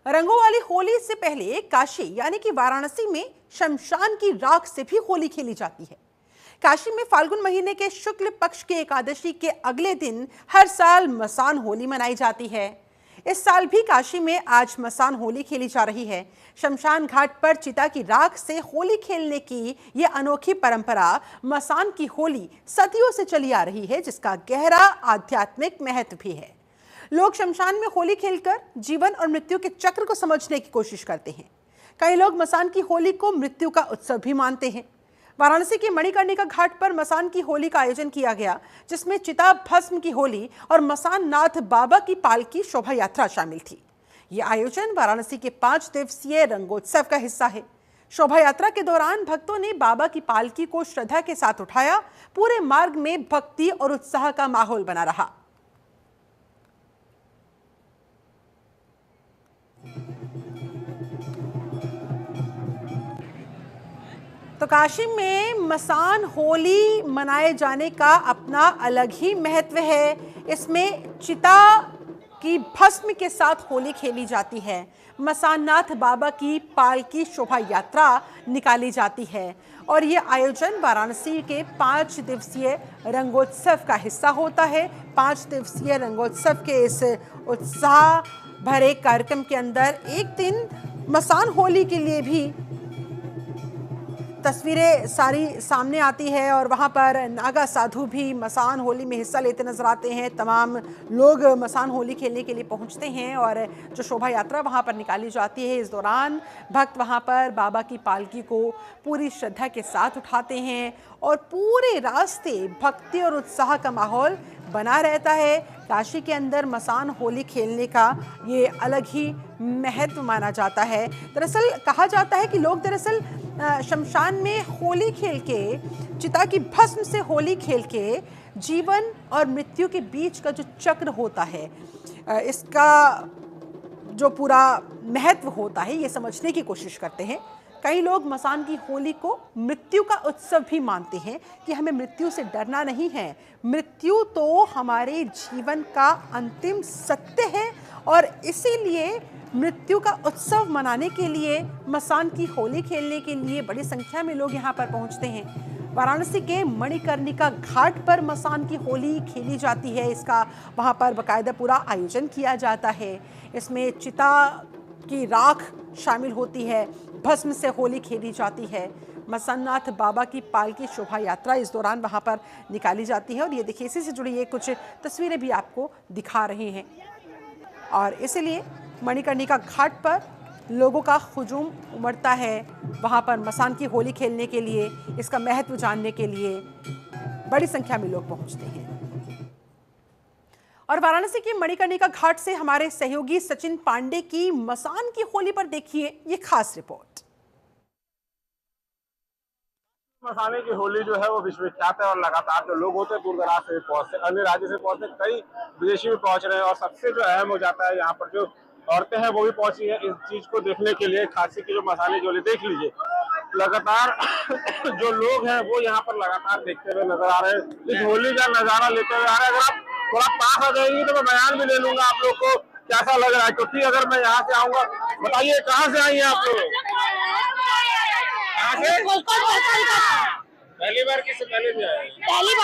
रंगों वाली होली से पहले काशी यानी कि वाराणसी में शमशान की राख से भी होली खेली जाती है। काशी में फाल्गुन महीने के शुक्ल पक्ष के एकादशी के अगले दिन हर साल मसान होली मनाई जाती है। इस साल भी काशी में आज मसान होली खेली जा रही है। शमशान घाट पर चिता की राख से होली खेलने की ये अनोखी परंपरा मसान की होली सदियों से चली आ रही है, जिसका गहरा आध्यात्मिक महत्व भी है। लोग शमशान में होली खेलकर जीवन और मृत्यु के चक्र को समझने की कोशिश करते हैं। कई लोग मसान की होली को मृत्यु का उत्सव भी मानते हैं। वाराणसी के मणिकर्णिका घाट पर मसान की होली का आयोजन किया गया, जिसमें चिता भस्म की होली और मसान नाथ बाबा की पालकी शोभा यात्रा शामिल थी। ये आयोजन वाराणसी के 5 दिवसीय रंगोत्सव का हिस्सा है। शोभा यात्रा के दौरान भक्तों ने बाबा की पालकी को श्रद्धा के साथ उठाया। पूरे मार्ग में भक्ति और उत्साह का माहौल बना रहा। तो काशी में मसान होली मनाए जाने का अपना अलग ही महत्व है। इसमें चिता की भस्म के साथ होली खेली जाती है। मसाननाथ बाबा की पालकी शोभा यात्रा निकाली जाती है और ये आयोजन वाराणसी के 5 दिवसीय रंगोत्सव का हिस्सा होता है। 5 दिवसीय रंगोत्सव के इस उत्साह भरे कार्यक्रम के अंदर एक दिन मसान होली के लिए भी तस्वीरें सारी सामने आती है और वहाँ पर नागा साधु भी मसान होली में हिस्सा लेते नजर आते हैं। तमाम लोग मसान होली खेलने के लिए पहुँचते हैं और जो शोभा यात्रा वहाँ पर निकाली जाती है, इस दौरान भक्त वहाँ पर बाबा की पालकी को पूरी श्रद्धा के साथ उठाते हैं और पूरे रास्ते भक्ति और उत्साह का माहौल बना रहता है। काशी के अंदर मसान होली खेलने का ये अलग ही महत्व माना जाता है। दरअसल कहा जाता है कि लोग दरअसल शमशान में होली खेल के, चिता की भस्म से होली खेल के जीवन और मृत्यु के बीच का जो चक्र होता है, इसका जो पूरा महत्व होता है, ये समझने की कोशिश करते हैं। कई लोग मसान की होली को मृत्यु का उत्सव भी मानते हैं कि हमें मृत्यु से डरना नहीं है। मृत्यु तो हमारे जीवन का अंतिम सत्य है और इसीलिए मृत्यु का उत्सव मनाने के लिए, मसान की होली खेलने के लिए बड़ी संख्या में लोग यहाँ पर पहुँचते हैं। वाराणसी के मणिकर्णिका घाट पर मसान की होली खेली जाती है। इसका वहाँ पर बाकायदा पूरा आयोजन किया जाता है। इसमें चिता की राख शामिल होती है, भस्म से होली खेली जाती है। मसाननाथ बाबा की पालकी शोभा यात्रा इस दौरान वहाँ पर निकाली जाती है और ये देखिए, इसी से जुड़ी ये कुछ तस्वीरें भी आपको दिखा रहे हैं। और इसलिए मणिकर्णिका घाट पर लोगों का हुजूम उमड़ता है। वहाँ पर मसान की होली खेलने के लिए, इसका महत्व जानने के लिए बड़ी संख्या में लोग पहुँचते हैं। और वाराणसी के मणिकर्णिका घाट से हमारे सहयोगी सचिन पांडे की मसान की होली पर देखिए ये खास रिपोर्ट। मसाने की होली जो है वो विश्वविख्यात है और लगातार जो लोग होते हैं दूर दराज से पहुंचते, अन्य राज्य से पहुंचते, कई विदेशी भी पहुंच रहे हैं और सबसे जो अहम हो जाता है, यहाँ पर जो औरतें हैं वो भी पहुंची है इस चीज को देखने के लिए। काशी की जो मसाने की होली देख लीजिए, लगातार जो लोग हैं वो यहाँ पर लगातार देखते हुए नजर आ रहे हैं, इस होली का नजारा लेते हुए आ रहे हैं। अगर आप थोड़ा पास आ जाएंगे तो मैं बयान भी ले लूंगा आप लोग को कैसा लग रहा है, क्योंकि अगर मैं यहाँ से आऊंगा, बताइए कहाँ से आई हैं आप लोग? पहली बार किससे पहले भी आए? पहली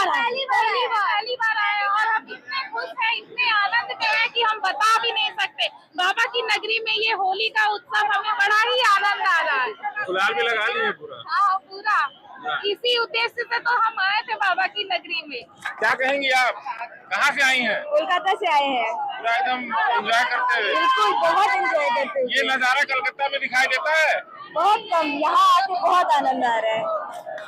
बार आए और हम इतने खुश हैं, इतने आनंद में हैं कि हम बता भी नहीं सकते। बाबा की नगरी में ये होली का उत्सव हमें बड़ा ही आनंद आ रहा है। गुलाल भी लगा लिए पूरा? हाँ, पूरा इसी उद्देश्य से तो हम आए थे बाबा की नगरी में। क्या कहेंगी आप, कहाँ से आई हैं? कोलकाता से आए हैं। पूरा एकदम एंजॉय करते हुए? बिल्कुल, बहुत एंजॉय करते हुए। ये नजारा कलकत्ता में दिखाई देता है? बहुत कम, यहाँ आके बहुत आनंद आ रहा है।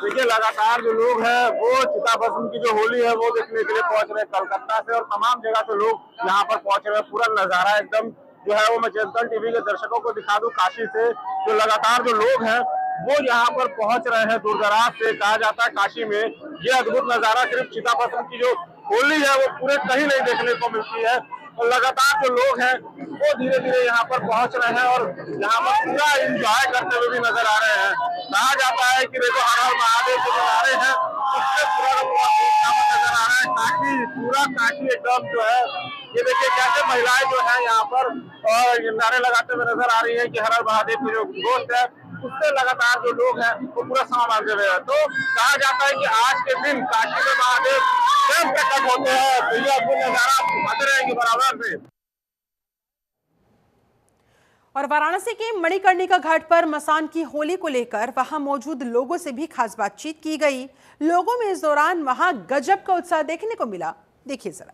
देखिए, लगातार जो लोग हैं वो चिता भस्म की जो होली है वो देखने के लिए पहुंच रहे हैं कलकत्ता से और तमाम जगह से लोग यहाँ पर पहुंच रहे हैं। पूरा नजारा एकदम जो है वो मैं जनता टीवी के दर्शकों को दिखा दूं, काशी से जो लगातार जो लोग हैं वो यहाँ पर पहुंच रहे हैं दूर दराज से। कहा जाता है काशी में ये अद्भुत नजारा सिर्फ चिता भस्म की जो होली है वो पूरे कहीं नहीं देखने को मिलती है। और लगातार जो लोग हैं वो धीरे धीरे यहाँ पर पहुंच रहे हैं और यहाँ पर पूरा एंजॉय करते हुए भी नजर आ रहे हैं। कहा जाता है कि देखो हर हर महादेव जो नारे हैं उससे पूरा नजर आ रहा है। काशी, पूरा काशी एकदम जो है, ये देखिए कैसे महिलाएं जो है यहाँ पर और नारे लगाते हुए नजर आ रही है कि हर हर महादेव के जो घोष है उससे लगातार जो लोग हैं वो पूरा समा मानते हुए हैं। तो कहा जाता है कि आज के दिन काशी में महादेव स्वयं प्रकट होते हैं, तो ये अद्भुत नजारा आप दिखाते रहेंगे बराबर में। और वाराणसी के मणिकर्णिका घाट पर मसान की होली को लेकर वहां मौजूद लोगों से भी खास बातचीत की गई। लोगों में इस दौरान वहां गजब का उत्साह देखने को मिला, देखिए जरा।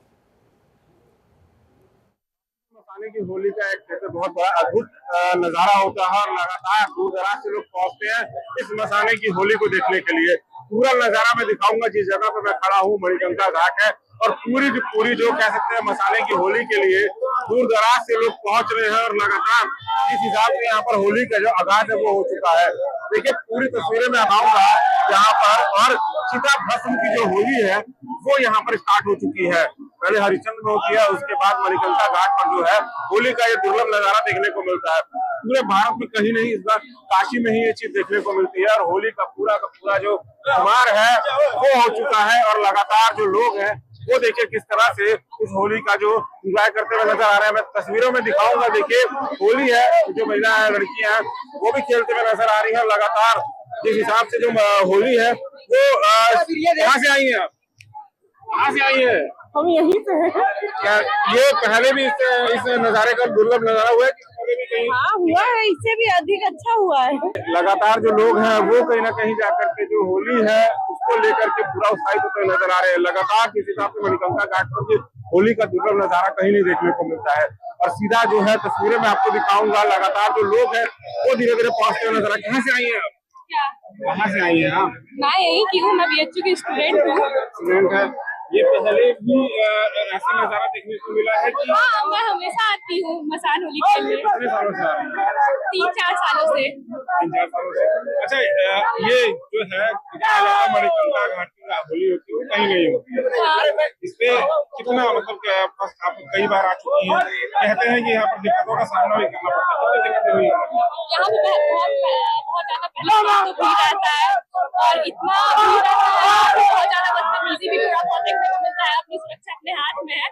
मसाने की होली का एक जैसे बहुत बड़ा अद्भुत नजारा होता है और लगातार दूर दराज से लोग पहुंचते हैं इस मसाने की होली को देखने के लिए। पूरा नजारा मैं दिखाऊंगा, जिस जगह पर मैं खड़ा हूँ मणिकर्णिका घाट है और पूरी जो कह सकते हैं मसाने की होली के लिए दूर दराज से लोग पहुंच रहे हैं और लगातार जिस हिसाब से यहाँ पर होली का जो आगाज है वो हो चुका है। देखिए पूरी तस्वीरें मैं आऊंगा यहाँ पर, और चिता भस्म की जो होली है वो यहाँ पर स्टार्ट हो चुकी है। पहले हरिश्चंद्र में होती है, उसके बाद मणिकर्णिका घाट पर जो है होली का ये दुर्लभ नजारा देखने को मिलता है। पूरे भारत में कहीं नहीं, इस बार काशी में ही ये चीज देखने को मिलती है और होली का पूरा जो समार है वो हो चुका है और लगातार जो लोग हैं वो देखिए किस तरह से इस होली का जो एंजॉय करते हुए नजर आ रहे हैं। मैं तस्वीरों में दिखाऊंगा, देखिए होली है, जो महिला है, लड़कियां हैं वो भी खेलते हुए नजर आ रही है। लगातार जिस हिसाब से जो होली है वो कहाँ से आई है आप? कहाँ से आई है? हम यहीं पे हैं। क्या ये पहले भी इस नजारे का दुर्लभ नजारा हुआ है कि पहले भी कहीं? हाँ हुआ है, इससे भी अधिक अच्छा हुआ है। लगातार जो लोग हैं वो कहीं ना कहीं जाकर के जो होली है उसको लेकर के पूरा उत्साहित होते नजर आ रहे हैं। लगातार जिस हिसाब से मणिकर्णिका घाट पर होली का दुर्लभ नजारा कहीं नहीं देखने को मिलता है। और सीधा जो है तस्वीरें मैं आपको दिखाऊंगा, लगातार जो लोग हैं वो धीरे धीरे पहुंचते हुए नजर आ रहे हैं। कहाँ से आई है आप? कहाँ से आई है आप? मैं यही की हूँ, मैं बीएचयू की स्टूडेंट हूँ। स्टूडेंट है। ये पहले भी ऐसा नजारा देखने को मिला है कि? हाँ, मैं हमेशा आती हूँ मसान होली खेलने। कितने सालों से आ रही है? 3-4 सालों से। 3-4 सालों से। अच्छा, ये जो है मणिकर्णिका घाट की होली होती है वो कहीं नहीं होती है। इसपे कितना मतलब आप कई बार आ चुकी हैं, कहते हैं कि यहाँ पर दिक्कतों का सामना भी करना पड़ता है, दिक्कतें हुई यहाँ पे बहुत ज्यादा पहले तो भीड़ रहता है और इतना भीड़ रहता है, बहुत ज्यादा बदतमीजी भी थोड़ा बहुत देखने को मिलता है। अपनी सुरक्षा अपने हाथ में है,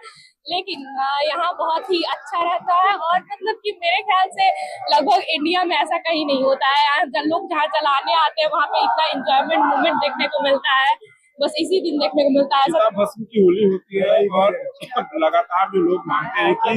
लेकिन यहाँ बहुत ही अच्छा रहता है और मतलब कि मेरे ख्याल से लगभग इंडिया में ऐसा कहीं नहीं होता है। यहाँ लोग जहाँ चलाने आते हैं वहाँ पे इतना इंजॉयमेंट मोमेंट देखने को मिलता है, बस इसी दिन देखने को मिलता है। सब भस्म की होली होती है और लगातार जो लोग मानते हैं कि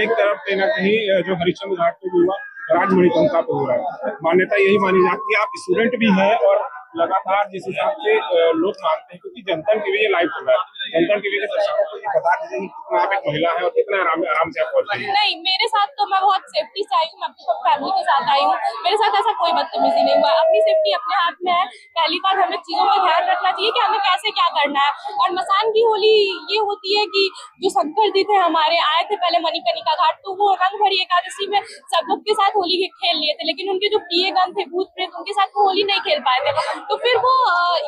एक तरफ कहीं ना कहीं जो हरिश्चंद्र घाट पे भी हुआ, राज मणिकर्णिका पे हो रहा है। मान्यता यही मानी जाती है। आप स्टूडेंट भी है और लगातार जिस हिसाब से लोग मानते हैं, क्योंकि जनता टीवी ये लाइव चल रहा है, जनता टीवी के दर्शकों को ये बता दीजिए कि कितना आप एक महिला है और कितना आराम से आप पहुंच रही हैं। नहीं, मेरे साथ तो मैं बहुत सेफ्टी से आई हूँ, मैं अपनी फैमिली के साथ आई हूँ, मेरे साथ ऐसा कोई बदतमीजी नहीं हुआ। अपनी सेफ्टी अपने हाथ में है। पहली बात हमें चीजों का ध्यान रखना चाहिए कि हमें कैसे क्या करना है। और मसान की होली ये होती है कि जो शंकर जी थे हमारे, आए थे पहले मणिकर्णिका घाट, तो वो रंग भरी एकादशी में सब लोग के साथ होली खेल लिए थे, लेकिन उनके जो प्रिय गण थे भूत प्रेत, उनके साथ वो होली नहीं खेल पाए थे। तो फिर वो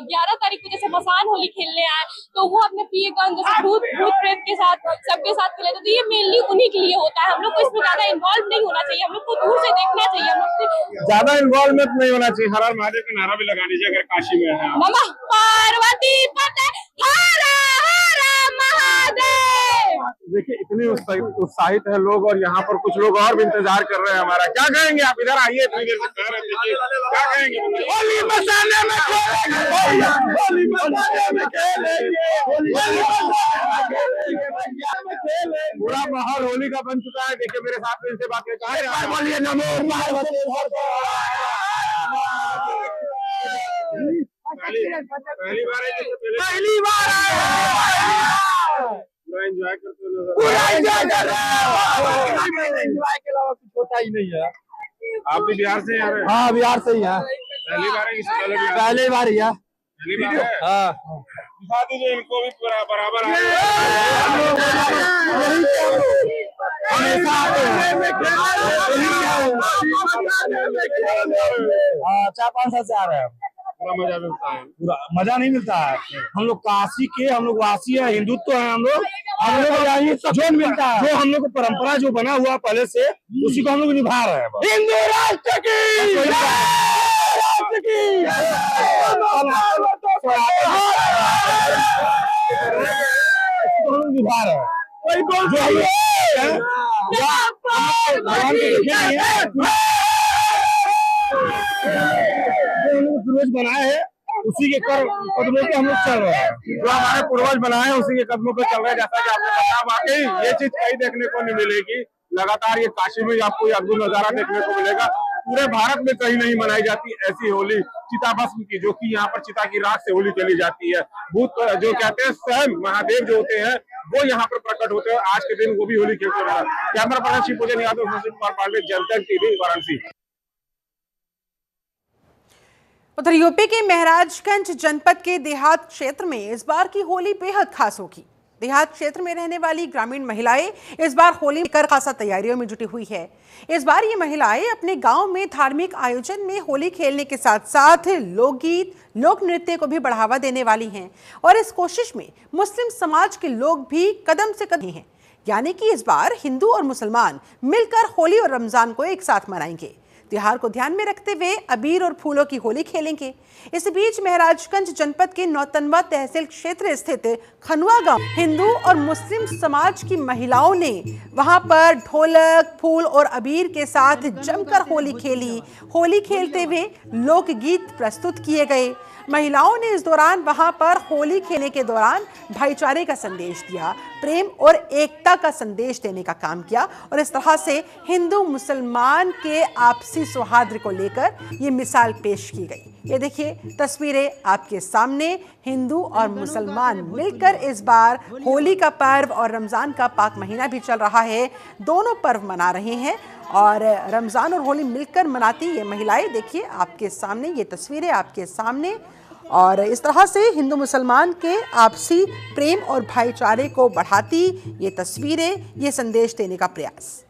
11 तारीख को जैसे मसान होली खेलने आए तो वो अपने प्रिय गण जैसे भूत प्रेत के साथ सबके साथ खेले थे। तो ये मेनली उन्हीं के लिए होता है। हम लोग को इसमें ज्यादा इन्वॉल्व नहीं होना चाहिए, हम लोग को दूर से देखना चाहिए, हम लोग ज्यादा इन्वॉल्वमेंट नहीं होना चाहिए। हर हर महादेव का नारा भी लगा दीजिए अगर काशी में है। नमः पार्वती पते हर हर महादेव। देखिए इतने उत्साहित है लोग और यहाँ पर कुछ लोग और भी इंतजार कर रहे हैं हमारा। क्या कहेंगे आप? इधर आइए, इतनी देर से कह रहे थे, क्या कहेंगे? होली मसाने में खेलेंगे, होली मसाने में खेलेंगे, पूरा माहौल होली का बन चुका है। देखिए मेरे साथ में इनसे बात करें, बोलिए नमो पार्वती। पहली बार है, पहली बार पूरा एंजॉय करते हुए, पूरा एंजॉय कर रहे हैं। एंजॉय के अलावा कुछ होता ही नहीं है। आप भी बिहार से हैं? हाँ, बिहार से ही है। पहली बार है? पहली बार ही है। पहली बार है? हाँ, दिखा दीजिए इनको भी पूरा बराबर आ हाँ, 4-5 साल से आ रहे हैं। पूरा मजा मिलता है? पूरा मजा नहीं मिलता है। हम लोग काशी के, हम लोग वासी है, हिंदुत्व है हम लोग यही जो मिलता है, जो हम लोग को परंपरा जो बना हुआ पहले से, उसी को हम लोग निभा रहे हैं। हिंदू राष्ट्र की, राष्ट्र की। 4 तो हम लोग निभा रहे हैं। जो हम लोग पूर्वज बनाए हैं उसी के कदमों पे हम लोग चल रहे हैं। जो हमारे पूर्वज बनाए हैं उसी के कदमों पे चल रहे हैं। जैसा कि आपने बताया, वाकई ये चीज कहीं देखने को नहीं मिलेगी। लगातार ये काशी में आपको ये अद्भुत नजारा देखने को मिलेगा। पूरे भारत में कहीं नहीं मनाई जाती ऐसी होली चिता भस्म की, जो कि यहाँ पर चिता की राख से होली खेली जाती है। भूत जो कहते हैं स्वयं महादेव जो होते हैं वो यहाँ पर प्रकट होते हैं। आज के दिन वो भी होली खेलते हैं। Camera person Shivpujan Yadav, Sushil Kumar Pandey, जनतक TV, Varanasi. उधर यूपी के महराजगंज जनपद के देहात क्षेत्र में इस बार की होली बेहद खास होगी। देहात क्षेत्र में रहने वाली ग्रामीण महिलाएं इस बार होली लेकर खासा तैयारियों में जुटी हुई है। इस बार ये महिलाएं अपने गांव में धार्मिक आयोजन में होली खेलने के साथ साथ लोकगीत, लोक नृत्य को भी बढ़ावा देने वाली हैं और इस कोशिश में मुस्लिम समाज के लोग भी कदम से कदम हैं। यानी कि इस बार हिंदू और मुसलमान मिलकर होली और रमजान को एक साथ मनाएंगे। त्योहार को ध्यान में रखते हुए अबीर और फूलों की होली खेलेंगे। इस बीच महराजगंज जनपद के नौतनवा तहसील क्षेत्र स्थित खनुआ गांव हिंदू और मुस्लिम समाज की महिलाओं ने वहां पर ढोलक, फूल और अबीर के साथ जमकर होली खेली। होली खेलते हुए लोकगीत प्रस्तुत किए गए। महिलाओं ने इस दौरान वहां पर होली खेलने के दौरान भाईचारे का संदेश दिया, प्रेम और एकता का संदेश देने का काम किया और इस तरह से हिंदू मुसलमान के आपसी सौहार्द को लेकर ये मिसाल पेश की गई। ये देखिए तस्वीरें आपके सामने। हिंदू और मुसलमान मिलकर इस बार होली का पर्व और रमजान का पाक महीना भी चल रहा है, दोनों पर्व मना रहे हैं और रमजान और होली मिलकर मनाती ये महिलाएं देखिए आपके सामने, ये तस्वीरें आपके सामने। और इस तरह से हिंदू मुसलमान के आपसी प्रेम और भाईचारे को बढ़ाती ये तस्वीरें, ये संदेश देने का प्रयास।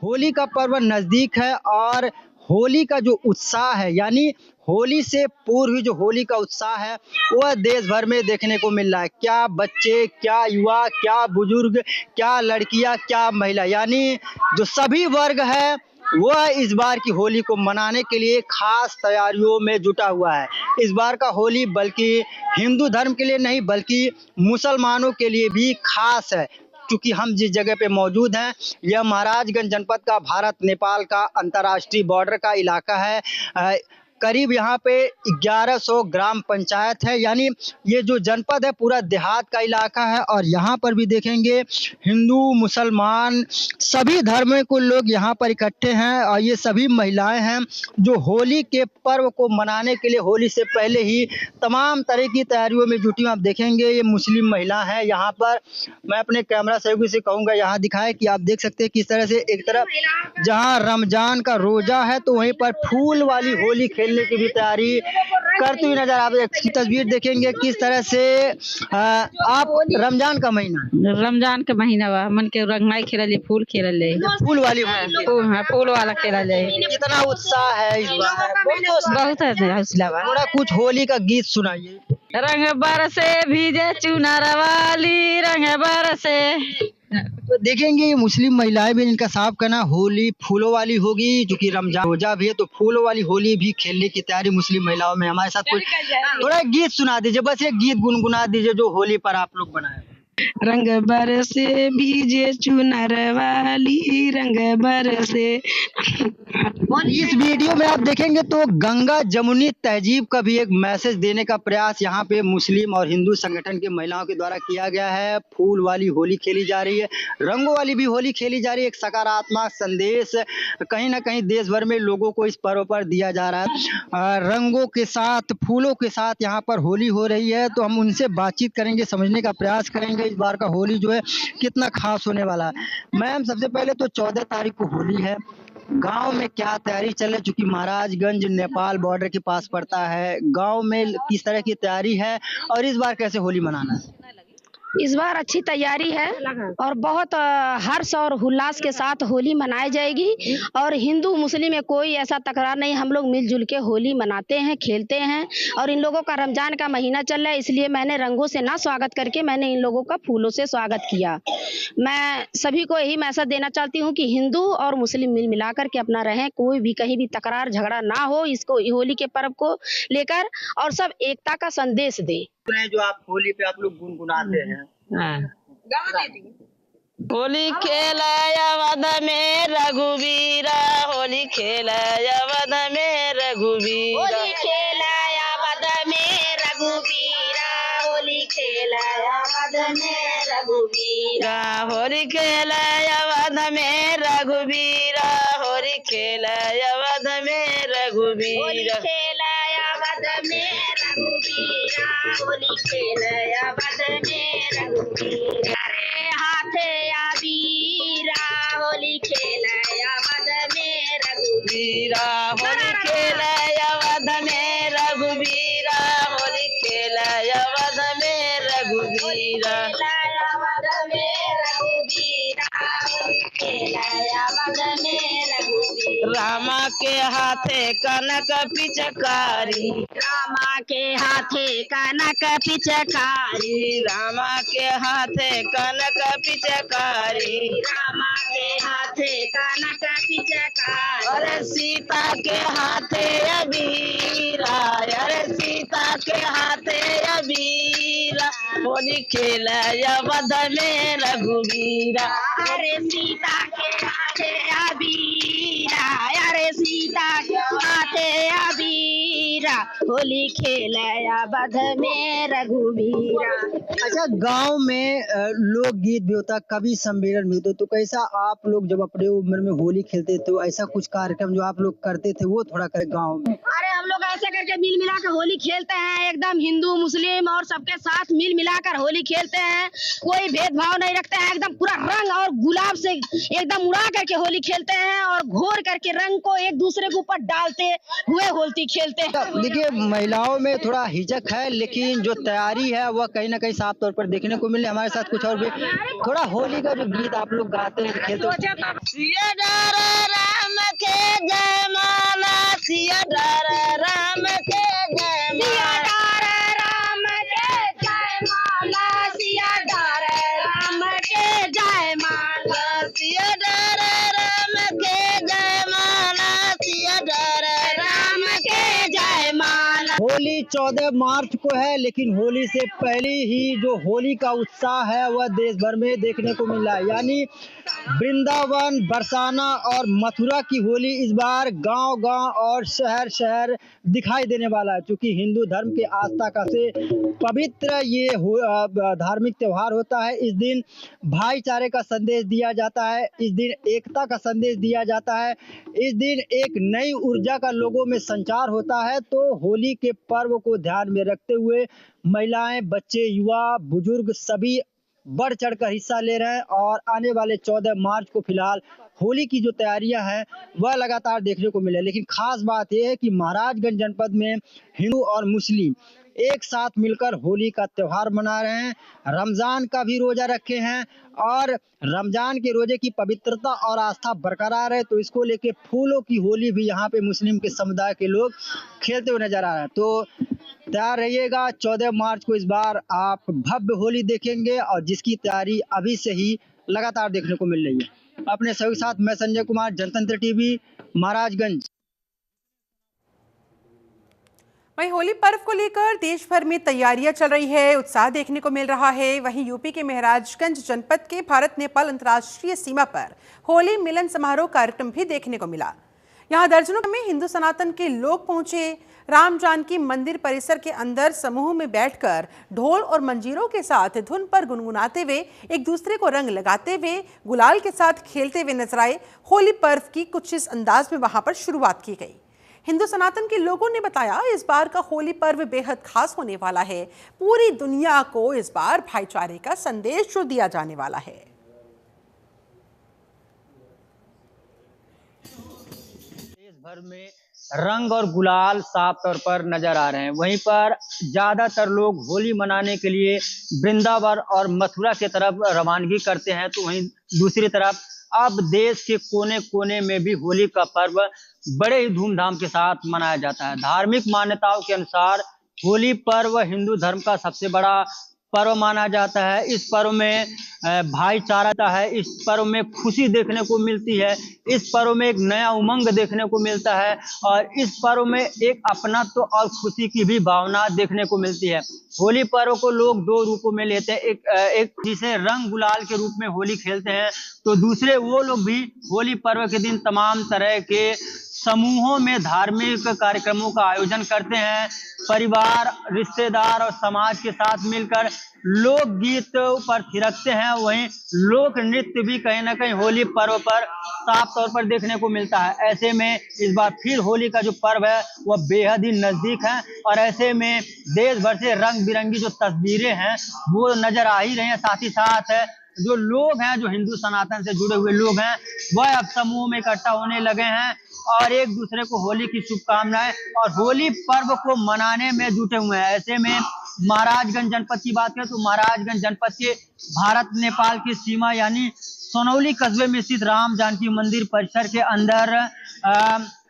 होली का पर्व नज़दीक है और होली का जो उत्साह है, यानी होली से पूर्व जो होली का उत्साह है वह देश भर में देखने को मिल रहा है। क्या बच्चे, क्या युवा, क्या बुजुर्ग, क्या लड़कियां, क्या महिला, यानी जो सभी वर्ग है वह इस बार की होली को मनाने के लिए खास तैयारियों में जुटा हुआ है। इस बार का होली बल्कि हिंदू धर्म के लिए नहीं बल्कि मुसलमानों के लिए भी खास है। क्योंकि हम जिस जगह पे मौजूद हैं यह महराजगंज जनपद का भारत नेपाल का अंतर्राष्ट्रीय बॉर्डर का इलाका है। करीब यहाँ पे 1100 ग्राम पंचायत है, यानी ये जो जनपद है पूरा देहात का इलाका है। और यहाँ पर भी देखेंगे हिंदू मुसलमान सभी धर्मों के लोग यहाँ पर इकट्ठे हैं और ये सभी महिलाएं हैं जो होली के पर्व को मनाने के लिए होली से पहले ही तमाम तरह की तैयारियों में जुटी हुई। आप देखेंगे ये मुस्लिम महिला है यहाँ पर। मैं अपने कैमरा सहयोगी से कहूँगा यहाँ दिखाए कि आप देख सकते हैं किस तरह से एक तरफ जहाँ रमजान का रोजा है तो वहीं पर फूल वाली होली खेलने की भी तैयारी करती हुई नजर आप एक तस्वीर देखेंगे किस तरह से। आप रमजान का महीना बा मन के रंगनाई खेल फूल खेल फूल वाली फूल वाला खेल कितना उत्साह है इस बार? बहुत हौसला बा। थोड़ा कुछ होली का गीत सुनाइए। रंग बरसे भीजे चुनर वाली रंग बरसे। तो देखेंगे ये मुस्लिम महिलाएं भी, इनका साफ कहना होली फूलों वाली होगी, जो कि रमजान रोजा भी है तो फूलों वाली होली भी खेलने की तैयारी मुस्लिम महिलाओं में। हमारे साथ थोड़ा गीत सुना दीजिए, बस एक गीत गुनगुना दीजिए जो होली पर आप लोग बनाए। रंग बरसे भीजे चुनर वाली रंग बरसे। इस वीडियो में आप देखेंगे तो गंगा जमुनी तहजीब का भी एक मैसेज देने का प्रयास यहाँ पे मुस्लिम और हिंदू संगठन के महिलाओं के द्वारा किया गया है। फूल वाली होली खेली जा रही है, रंगों वाली भी होली खेली जा रही है। एक सकारात्मक संदेश कहीं ना कहीं देश भर में लोगों को इस पर्व पर दिया जा रहा है। रंगों के साथ फूलों के साथ यहाँ पर होली हो रही है तो हम उनसे बातचीत करेंगे, समझने का प्रयास करेंगे इस बार का होली जो है कितना खास होने वाला है। मैम सबसे पहले तो 14 तारीख को होली है, गांव में क्या तैयारी चल रही है? चूंकि महाराजगंज नेपाल बॉर्डर के पास पड़ता है, गांव में किस तरह की तैयारी है और इस बार कैसे होली मनाना है? इस बार अच्छी तैयारी है और बहुत हर्ष और उल्लास के साथ होली मनाई जाएगी और हिंदू मुस्लिम में कोई ऐसा तकरार नहीं। हम लोग मिलजुल के होली मनाते हैं, खेलते हैं और इन लोगों का रमजान का महीना चल रहा है इसलिए मैंने रंगों से ना स्वागत करके मैंने इन लोगों का फूलों से स्वागत किया। मैं सभी को यही मैसेज देना चाहती हूँ कि हिंदू और मुस्लिम मिल मिला करके अपना रहें, कोई भी कहीं भी तकरार झगड़ा ना हो इसको होली के पर्व को लेकर और सब एकता का संदेश दें। जो आप होली पे आप लोग गुनगुनाते हैं। होली खेलाया वध में रघुवीरा, होली खेलाया वध में रघुवीरा, होली खेलाया वध में रघुवीरा, होली खेलाया वध में रघुवीरा, होली खेलाया वध में रघुवीरा, होली खेलाया वध में रघुवीरा, खेलाया वध में रघुवीरा, होली खेलाया वध में रघुवीरा, हाथे आबीरा, होली खेलाया वध में रघुवीरा, होली खेलाया वध में रघुवीरा, होली खेलाया वध में रघुवीरा, वध में रघुवीरा, होली खेलाया वध में रघुवीरा, रामा के हाथे कनक पिचकारी, रामा के हाथे कनक पिचकारी, रामा के हाथे कनक पिचकारी, रामा के हाथे कनक पिचकारी, अरे सीता के हाथे अबीरा, अरे सीता के हाथे अबीरा, होली खेलाया वध में रघुवीरा, अरे सीता के हाथे अबीरा, अरे सीता के हाथे अबीरा, होली खेलाया वध में रघुवीरा। अच्छा, गांव में लोक गीत भी होता, कवि सम्मेलन भी होता, तो कैसा आप लोग जब अपने उम्र में होली खेलते थे तो ऐसा कुछ कार्यक्रम जो आप लोग करते थे वो थोड़ा करें गांव में? अरे हम लोग ऐसे करके मिल मिला कर होली खेलते हैं, एकदम हिंदू मुस्लिम और सबके साथ मिल मिलाकर होली खेलते हैं, कोई भेदभाव नहीं रखते हैं, एकदम पूरा रंग और गुलाब से एकदम उड़ा करके होली खेलते हैं और घोर करके रंग को एक दूसरे के ऊपर डालते हुए होली खेलते हैं। देखिए, महिलाओं में थोड़ा हिचक है, लेकिन जो तैयारी है वह कहीं ना कहीं साफ तौर पर देखने को मिले। हमारे साथ कुछ और भी थोड़ा होली का जो गीत आप लोग गाते हैं खेलते हैं। सिया डर राम के जय माला, सिया डर राम के जय माला, राम के जय माला, सिया डर राम के जय माला, सिया डर राम के जय माला, सिया डर राम के जय माला। होली 14 मार्च को है, लेकिन होली से पहले ही जो होली का उत्साह है वह देश भर में देखने को मिल रहा है। यानी वृंदावन, बरसाना और मथुरा की होली इस बार गांव-गांव और शहर-शहर दिखाई देने वाला है। क्योंकि हिंदू धर्म के आस्था का से पवित्र ये धार्मिक त्योहार होता है। इस दिन भाईचारे का संदेश दिया जाता है, इस दिन एकता का संदेश दिया जाता है, इस दिन एक नई ऊर्जा का लोगों में संचार होता है। तो होली के पर्व को ध्यान में रखते हुए महिलाएं, बच्चे, युवा, बुजुर्ग सभी बढ़ चढ़कर हिस्सा ले रहे हैं और आने वाले 14 मार्च को फिलहाल होली की जो तैयारियां हैं वह लगातार देखने को मिले। लेकिन खास बात यह है कि महाराजगंज जनपद में हिंदू और मुस्लिम एक साथ मिलकर होली का त्योहार मना रहे हैं, रमजान का भी रोजा रखे हैं और रमजान के रोजे की पवित्रता और आस्था बरकरार है। तो इसको लेके फूलों की होली भी यहाँ पे मुस्लिम के समुदाय के लोग खेलते हुए नजर आ रहे हैं। तो तैयार रहिएगा, 14 मार्च को इस बार आप भव्य होली देखेंगे और जिसकी तैयारी अभी से ही लगातार देखने को मिल रही है। अपने सभी साथ मैं संजय कुमार, जनतंत्र टीवी, महाराजगंज। वहीं होली पर्व को लेकर देश भर में तैयारियां चल रही है, उत्साह देखने को मिल रहा है। वहीं यूपी के महराजगंज जनपद के भारत नेपाल अंतर्राष्ट्रीय सीमा पर होली मिलन समारोह कार्यक्रम भी देखने को मिला। यहां दर्जनों में हिंदू सनातन के लोग पहुंचे। राम जानकी मंदिर परिसर के अंदर समूह में बैठकर ढोल और मंजीरों के साथ धुन पर गुनगुनाते हुए एक दूसरे को रंग लगाते हुए गुलाल के साथ खेलते हुए नजर आए। होली पर्व की कुछ इस अंदाज में वहां पर शुरुआत की गई। हिंदू सनातन के लोगों ने बताया इस बार का होली पर्व बेहद खास होने वाला है। पूरी दुनिया को इस बार भाईचारे का संदेश जो दिया जाने वाला है। देश भर में रंग और गुलाल साफ तौर पर नजर आ रहे हैं। वहीं पर ज्यादातर लोग होली मनाने के लिए वृंदावन और मथुरा की तरफ रवानगी करते हैं, तो वहीं दूसरी तरफ अब देश के कोने कोने में भी होली का पर्व बड़े ही धूमधाम के साथ मनाया जाता है। धार्मिक मान्यताओं के अनुसार होली पर्व हिंदू धर्म का सबसे बड़ा पर्व माना जाता है। इस पर्व में भाईचारा है, इस पर्व में खुशी देखने को मिलती है, इस पर्व में एक नया उमंग देखने को मिलता है और इस पर्व में एक अपनात्व और खुशी की भी भावना देखने को मिलती है। होली पर्व को लोग दो रूपों में लेते हैं, एक जिसे रंग गुलाल के रूप में होली खेलते हैं, तो दूसरे वो लोग भी होली पर्व के दिन तमाम तरह के समूहों में धार्मिक कार्यक्रमों का आयोजन करते हैं। परिवार, रिश्तेदार और समाज के साथ मिलकर लोकगीत पर थिरकते हैं। वहीं लोक नृत्य भी कहीं ना कहीं होली पर्व पर साफ तौर पर देखने को मिलता है। ऐसे में इस बार फिर होली का जो पर्व है वह बेहद ही नजदीक है और ऐसे में देश भर से रंग बिरंगी जो तस्वीरें हैं वो नजर आ ही रही हैं। साथ ही साथ जो लोग हैं, जो हिंदू सनातन से जुड़े हुए लोग हैं, वह अब समूह में इकट्ठा होने लगे हैं और एक दूसरे को होली की शुभकामनाएं और होली पर्व को मनाने में जुटे हुए हैं। ऐसे में महाराजगंज जनपद की बात करें तो महाराजगंज जनपद के भारत नेपाल की सीमा यानी सोनौली कस्बे में स्थित राम जानकी मंदिर परिसर के अंदर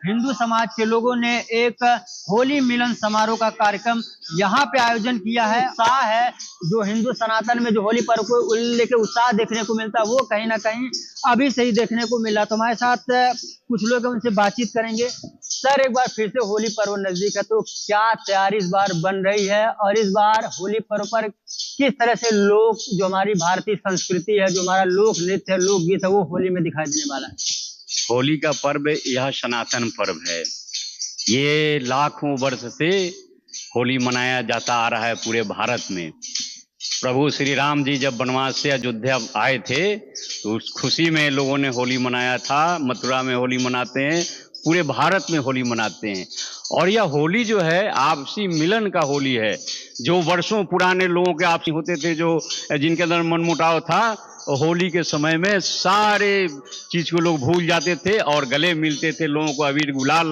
हिंदू समाज के लोगों ने एक होली मिलन समारोह का कार्यक्रम यहाँ पे आयोजन किया है। उत्साह है जो हिंदू सनातन में जो होली पर्व को लेकर उत्साह देखने को मिलता है वो कहीं ना कहीं अभी से ही देखने को मिला। तो हमारे साथ कुछ लोग उनसे बातचीत करेंगे। सर, एक बार फिर से होली पर्व नजदीक है तो क्या तैयारी इस बार बन रही है और इस बार होली पर्व पर किस तरह से लोग जो हमारी भारतीय संस्कृति है, जो हमारा लोक नृत्य है, लोकगीत है, वो होली में दिखाई देने वाला है? होली का पर्व यह सनातन पर्व है। ये लाखों वर्ष से होली मनाया जाता आ रहा है पूरे भारत में। प्रभु श्री राम जी जब वनवास से अयोध्या आए थे तो उस खुशी में लोगों ने होली मनाया था। मथुरा में होली मनाते हैं, पूरे भारत में होली मनाते हैं और यह होली जो है आपसी मिलन का होली है। जो वर्षों पुराने लोगों के आपसी होते थे, जो जिनके अंदर मनमुटाव था, होली के समय में सारे चीज को लोग भूल जाते थे और गले मिलते थे, लोगों को अबीर गुलाल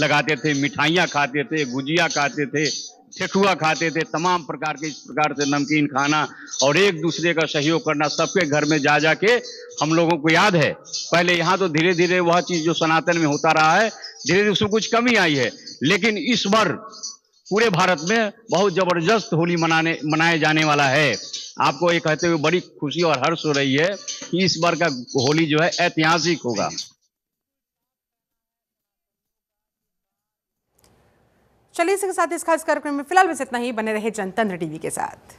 लगाते थे, मिठाइयाँ खाते थे, गुजिया खाते थे, ठेकुआ खाते थे, तमाम प्रकार के इस प्रकार से नमकीन खाना और एक दूसरे का सहयोग करना। सबके घर में जा जा के हम लोगों को याद है। पहले यहाँ तो धीरे धीरे वह चीज जो सनातन में होता रहा है, धीरे धीरे उसमें कुछ कमी आई है, लेकिन इस बार पूरे भारत में बहुत जबरदस्त होली मनाए जाने वाला है। आपको ये कहते हुए बड़ी खुशी और हर्ष हो रही है कि इस बार का होली जो है ऐतिहासिक होगा। चलिए, इसके साथ इस खास कार्यक्रम में फिलहाल बस इतना ही। बने रहे जनतंत्र टीवी के साथ।